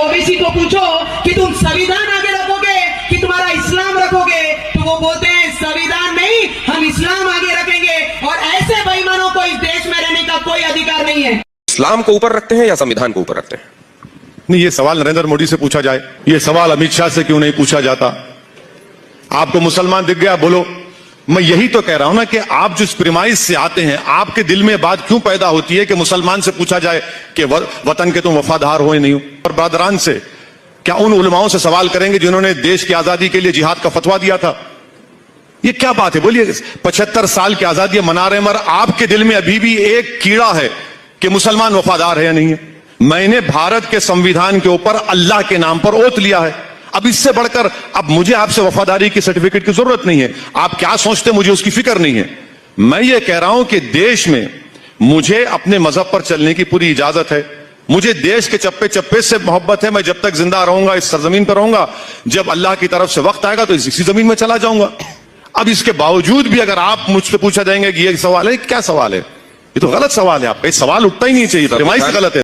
OBC को पूछो कि तुम संविधान आगे रखोगे कि तुम्हारा इस्लाम रखोगे, तो वो बोलते हैं संविधान नहीं, हम इस्लाम आगे रखेंगे। और ऐसे बेईमानों को इस देश में रहने का कोई अधिकार नहीं है। इस्लाम को ऊपर रखते हैं या संविधान को ऊपर रखते हैं? नहीं, ये सवाल नरेंद्र मोदी से पूछा जाए, ये सवाल अमित शाह से क्यों नहीं पूछा जाता? आपको मुसलमान दिख गया, बोलो। मैं यही तो कह रहा हूं ना कि आप जिस प्रिमाइस से आते हैं, आपके दिल में बात क्यों पैदा होती है कि मुसलमान से पूछा जाए कि वतन के तुम वफादार हो या नहीं हो? और बरदरान से क्या उन उलमाओं से सवाल करेंगे जिन्होंने देश की आजादी के लिए जिहाद का फतवा दिया था? ये क्या बात है? बोलिए। 75 साल की आजादी मना रहे, मगर आपके दिल में अभी भी एक कीड़ा है कि मुसलमान वफादार है या नहीं है। मैंने भारत के संविधान के ऊपर अल्लाह के नाम पर ओथ लिया है। अब इससे बढ़कर अब मुझे आपसे वफादारी की सर्टिफिकेट की जरूरत नहीं है। आप क्या सोचते, मुझे उसकी फिक्र नहीं है। मैं ये कह रहा हूं कि देश में मुझे अपने मजहब पर चलने की पूरी इजाजत है। मुझे देश के चप्पे चप्पे से मोहब्बत है। मैं जब तक जिंदा रहूंगा, इस सरजमीन पर रहूंगा, जब अल्लाह की तरफ से वक्त आएगा तो इसी जमीन में चला जाऊंगा। अब इसके बावजूद भी अगर आप मुझसे पूछा जाएंगे कि ये सवाल है, क्या सवाल है? ये तो गलत सवाल है। आपका ये सवाल उठता ही नहीं चाहिए था। गलत है।